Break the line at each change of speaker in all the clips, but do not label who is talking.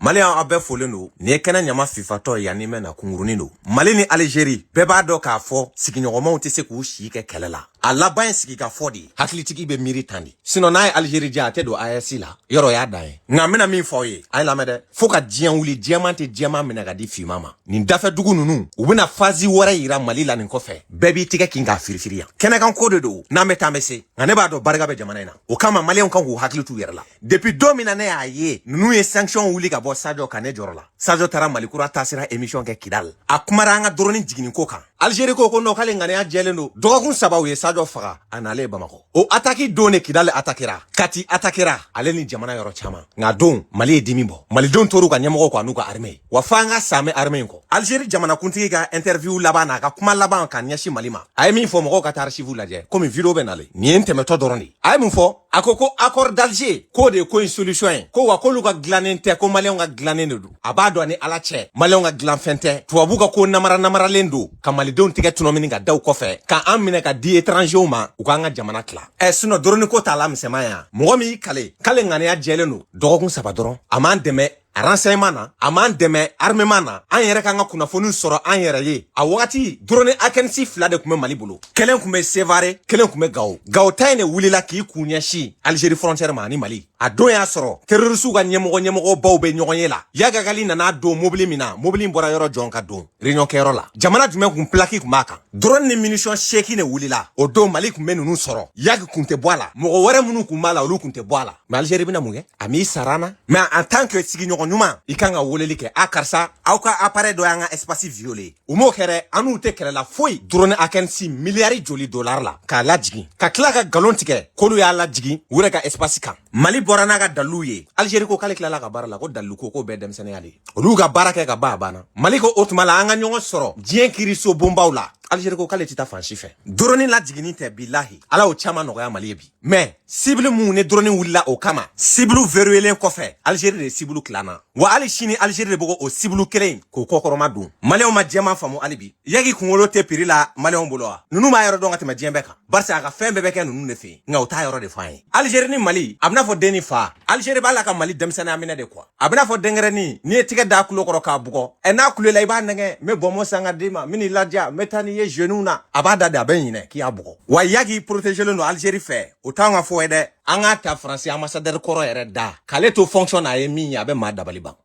Mali a bɛɛ folen do ni ye kɛnɛ ɲama fifatɔ ya ni mɛna kungurunin do Mali ni Algérie bɛɛ b'a dɔn k'a fɔ sigiɲɔgɔnmaw tɛ se k'u si kɛ kɛlɛ la a laban sigi ka fɔ de hakilitigi bɛ miiri tan de sinon n'a ye Algérie diya a tɛ don AES la yɔrɔ y'a dan ye nka mena min fɔ ye a ye lamɛn dɛ fo ka diɲɛ wuli diɲɛman tɛ diɲɛman minɛ ka di finman ma nin dafɛ dugu ninnu u bɛna fazi wɛrɛ yira Mali la nin kɔfɛ bɛɛ b'i tigɛ kin k'a firifiri yan kɛnɛkan ko de do n'an bɛ taa an bɛ se nka ne b'a dɔn barika bɛ jamana in na o kama maliyɛnw kan k'u hakili t'u yɛrɛ la depuis don min na ne y'a ye ninnu ye sanction wuli ka bɔ Sadio kan ne jɔrɔ la Sadio taara Malikura taasira émission kɛ Kidal a kumara an ka dɔrɔni jiginni ko kan Algérie ko non k'ale ŋaniya jɛlen do dɔgɔkun 3 u ye Sadio faga a nalen Bamako o attaque don ne Kidal attaquera kati attaquera ale ni jamana yɔrɔ caman nka don Mali ye dimi bɔ malidenw tor'u ka ɲɛmɔgɔ kɔ n'u ka armée wa f'a an ka saamɛ armée in kɔ Algérie jamanakuntigi ka interview laban n'a ka kuma laban ka ɲɛsin Mali ma a ye min fɔ mɔgɔw ka taa archive lajɛ komi vidéo bɛ nale nin ye n tɛmɛtɔ dɔrɔn de a ye mun fɔ a ko accord d'Alger k'o de ye ko in solution ye ko wa k'olu ka dilannen tɛ ko maliyɛnw ka dilannen de do a b'a dɔn ni ala cɛ maliyɛnw ka dilanfɛn tɛ tubabu ka ko namaralen do ka malidenw tigɛ tunɔmini ka daw kɔfɛ ka an minɛ ka di étrangers ma u k'an ka jamana tila sinon dɔrɔni ko t'a la misɛman ya mɔgɔ min y'i k'ale ŋaniya jɛlen do dɔgɔkun 3 dɔrɔn a m'an dɛmɛ renseignement na a m'an dɛmɛ armement na an yɛrɛ k'an ka kunnafoni sɔrɔ an yɛrɛ ye a wagati drone akensi 2 de tun bɛ Mali bolo kelen tun bɛ Sévaré kelen tun bɛ Gao ta in de wulila k'i kun ɲɛsin Algérie frontière ma ani Mali a don y'a sɔrɔ terroristes ka ɲɛmɔgɔ baw bɛ ɲɔgɔn ye la Yagagali nana don mobili min na mobili bɔra yɔrɔ jɔn ka don réunion kɛyɔrɔ la jamana jumɛn kun plaque kun b'a kan drone ni munition seki ne wulila o don Mali kun bɛ ninnu sɔrɔ Yag kun tɛ bɔ a la mɔgɔ wɛrɛ minnu kun b'a la olu kun tɛ bɔ a la mais Algérie bɛna mun kɛ a m'i sarana mais en tant que sigiɲɔgɔn ɲuman i kan ka weleli kɛ a karisa aw ka appareil dɔ y'an ka espace violé u m'o kɛrɛ an n'u tɛ kɛlɛ la foyi drone akensi miliyari joli dollar la k'a lajigin ka tila ka galon tigɛ k'olu y'a lajigin u yɛrɛ ka espace kan Mali bɔra n'a ka dalilu ye Algérie ko k'ale tilala ka baara la ko dalilu ko bɛɛ denmisɛnninya de olu ka baara kɛ ka ban a banna Mali ko o tuma la an ka ɲɔgɔn sɔrɔ diɲɛ kiiriso bonbaw la Algérie ko k'ale tɛ taa fan si fɛ drone lajiginni tɛ bilahi ala y'o caman nɔgɔya Mali ye bi mais cible mun ne drone wulila o kama cible verrouillé kɔfɛ Algérie de cible tilanna wa hali sini Algérie de b'o cible kelen k'o kɔkɔrɔma dun maliyɛnw ma jɛman faamu hali bi Yagi kunkolo tɛ prix la maliyɛnw bolo wa ninnu b'a yɔrɔ dɔn ka tɛmɛ diɲɛ bɛɛ kan barisa a ka fɛn bɛɛ bɛ kɛ ninnu de fɛ yen nka o t'a yɔrɔ de fɔ an ye Algérie ni Mali a bɛna fɔ den ni fa Algérie b'a la ka Mali denmisɛnninya minɛ de quoi a bɛna fɔ denkɛrɛnin n'i ye tigɛ da kulo kɔrɔ k'a bugɔ n'a kulela i b'a nɛgɛ n bɛ bɔnmɔ san ka d'i ma n bɛ n'i ladiya n bɛ taa n'i ye genou na a b'a da de a bɛ ɲinɛ k'i y'a bugɔ wa Yagi protégé len don Algérie fɛ o t'anw ka fɔ ye dɛ an ka ta français ambassadeur kɔrɔ yɛrɛ da k'ale to fonction a ye min ye a bɛ maa dabali ban.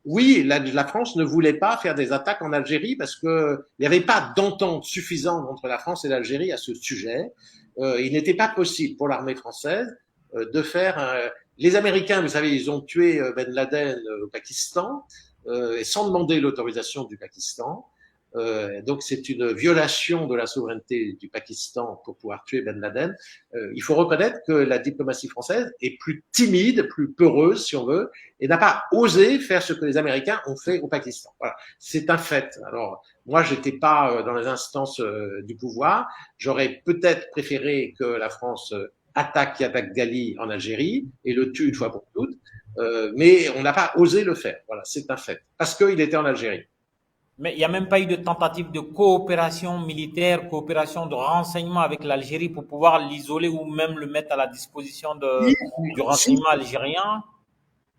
Oui, la France ne voulait pas faire des attaques en Algérie parce que il n'y avait pas d'entente suffisante entre la France et l'Algérie à ce sujet. Il n'était pas possible pour l'armée française de faire. Les Américains, vous savez, ils ont tué Ben Laden au Pakistan et sans demander l'autorisation du Pakistan. Donc c'est une violation de la souveraineté du Pakistan pour pouvoir tuer Ben Laden. Il faut reconnaître que la diplomatie française est plus timide, plus peureuse si on veut, et n'a pas osé faire ce que les Américains ont fait au Pakistan. Voilà, c'est un fait. Alors moi, j'étais pas dans les instances du pouvoir. J'aurais peut-être préféré que la France attaque Yatak Gali en Algérie et le tue une fois pour toutes, mais on n'a pas osé le faire. Voilà, c'est un fait parce qu'il était en Algérie.
Mais il n'y a même pas eu de tentative de coopération militaire, coopération de renseignement avec l'Algérie pour pouvoir l'isoler ou même le mettre à la disposition du renseignement algérien.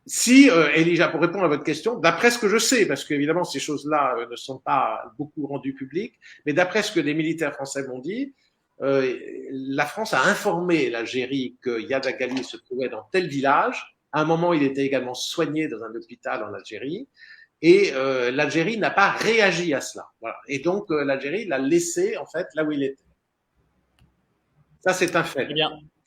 Si, Elijah, pour répondre à votre question, d'après ce que je sais, parce qu'évidemment ces choses-là ne sont pas beaucoup rendues publiques, mais d'après ce que les militaires français m'ont dit, la France a informé l'Algérie que Yad Gali se trouvait dans tel village. À un moment, il était également soigné dans un hôpital en Algérie. Et l'Algérie n'a pas réagi à cela. Voilà. Et donc l'Algérie l'a laissé en fait là où il était. Ça c'est un fait.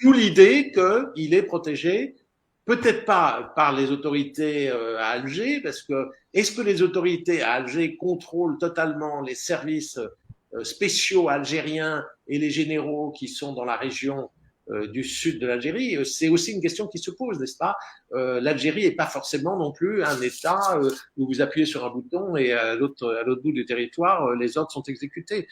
D'où l'idée qu'il est protégé, peut-être pas par les autorités à Alger, parce que est-ce que les autorités à Alger contrôlent totalement les services spéciaux algériens et les généraux qui sont dans la région du sud de l'Algérie? C'est aussi une question qui se pose, n'est-ce pas? L'Algérie n'est pas forcément non plus un État où vous appuyez sur un bouton et à l'autre bout du territoire, les ordres sont exécutés.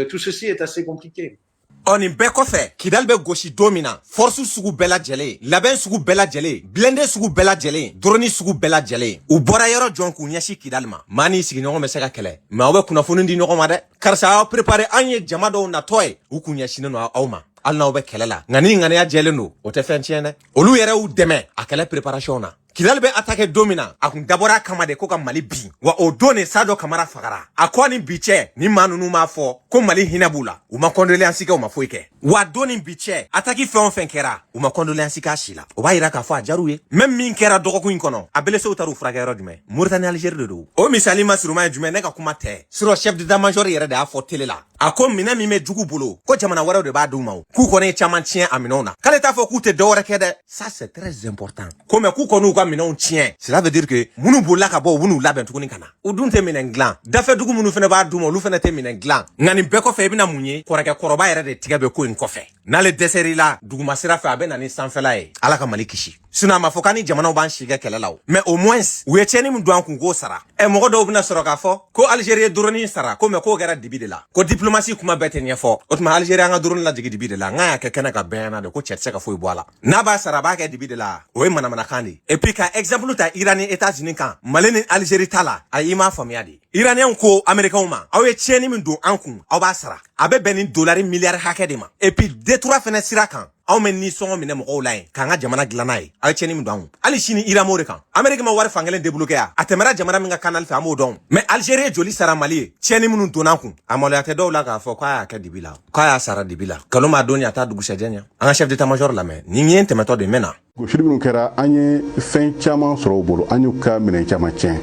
Tout ceci est assez compliqué.
On est bien fait. Kidal be goshi domina. Force sugu bela jele. Laben sugu bela jele. Blende sugu bela jele. Droni sugu bela jele. U bora yoro jonku nyashi Kidal ma. Mani sigi nyogo mesega kele. Ma obe kuna funu ndi nyogo ma de. Karsa prepare anye jamado na toy. U kunya shino no auma. Al na obe kele la. Ngani ya jele no. O te fen tiene. Olu yere u deme. A kele preparation na. Kidal be attaqué domina a kun dabora kama de ko ka Mali bi wa o done Sadio Kamara fagara a ko ni biche ni manunu ma fo ko Mali hinabula u ma condoléance ka u ma foike wa doni biche attaque fɛn fɛn kɛra u ma condoléance ka shila o ba yira ka fo a jaru ye même min kɛra dɔgɔkun kono a bele so taru furakɛ yɔrɔ jumɛn Mauritanie Algérie de do o misali masiruma jumɛn ne ka kuma tɛ sur chef d'état-major yɛrɛ de a fɔ télé la a ko minɛ min bɛ jugu bolo ko jamana wɛrɛw de b'a d'u ma k'u kɔni caman tiɲɛ a minɛnw na k'ale t'a fɔ k'u tɛ dɔwɛrɛ kɛ dɛ ça c'est très important ko mais k'u kɔni ka minɛnw tiɲɛ cela veut dire que munu bolila ka bɔ u b'u labɛn tuguni kana u dun tɛ minɛn dilan dafɛ dugu minnu fɛnɛ b'a d'u ma olu fɛnɛ tɛ minɛn dilan nka nin bɛɛ kɔfɛ i bɛna mun ye kɔrɔkɛ kɔrɔba yɛrɛ de tigɛ bɛ ko in kɔfɛ n'ale dɛsɛr'i la duguma sira fɛ a bɛ na ni sanfɛla ye ala ka Mali kisi sinon a ma fɔ k'a ni jamanaw b'an si kɛ kɛlɛ la o mais au moins u ye tiɲɛni min don an kun k'o sara mɔgɔ dɔw bɛna sɔrɔ k'a fɔ ko Algérie ye dronin sara ko mais k'o kɛra dibi de la ko diplomatie kuma bɛɛ tɛ ɲɛfɔ o tuma Algérie an ka dronin lajigi dibi de la n ka y'a kɛ kɛnɛ ka bɛn na de ko cɛ tɛ se ka foyi bɔ a la n'a b'a sara a b'a kɛ dibi de la o ye manamanakan de et puis ka exemple ta Iran ni États-Unis kan Mali ni Algérie ta la a i m'a faamuya de Iranien ko Américains ma aw ye tiɲɛni min don an kun aw b'a sara a bɛ bɛn ni dolari miliyari hakɛ de ma et puis détroit fɛnɛ sira kan aw mɛ ni sɔngɔ minɛ mɔgɔw la yen k'an ka jamana dilan n'a ye aw ye tiɲɛni min don an kun hali sini Iran de kan Amérique ma wari fankelen débloqué a tɛmɛra jamana min ka canal fɛ an b'o dɔn mais Algérie ye joli sara Mali ye tiɲɛni minnu donna an kun a maloya tɛ dɔw la k'a fɔ k'a y'a kɛ dibi la k'a y'a sara dibi la nkalon b'a dɔn a t'a dugusɛjɛ ɲɛ an ka chef d'état-major lamɛn nin ye tɛmɛtɔ de mɛn na
gosili minnu kɛra an ye fɛn caman sɔrɔ u bolo an y'u ka minɛn caman tiɲɛ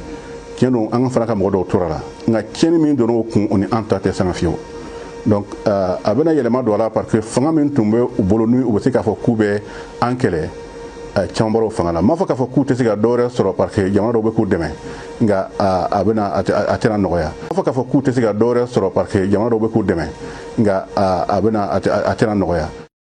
tiɲɛ don an ka fana ka mɔgɔ dɔw tora la nka tiɲɛni min donna o kun o ni an ta tɛ sanga fiyewu donc a bɛna yɛlɛma don a la parce que fanga min tun bɛ u bolo ni u bɛ se k'a fɔ k'u bɛ an kɛlɛ caman bɔra o fanga la n m'a fɔ k'a fɔ k'u tɛ se ka dɔwɛrɛ sɔrɔ parce que jamana dɔw bɛ k'u dɛmɛ nka a tɛna nɔgɔya n m'a fɔ k'a fɔ k'u tɛ se ka dɔwɛrɛ sɔrɔ parce que jamana dɔw bɛ k'u dɛmɛ nka a tɛna nɔgɔya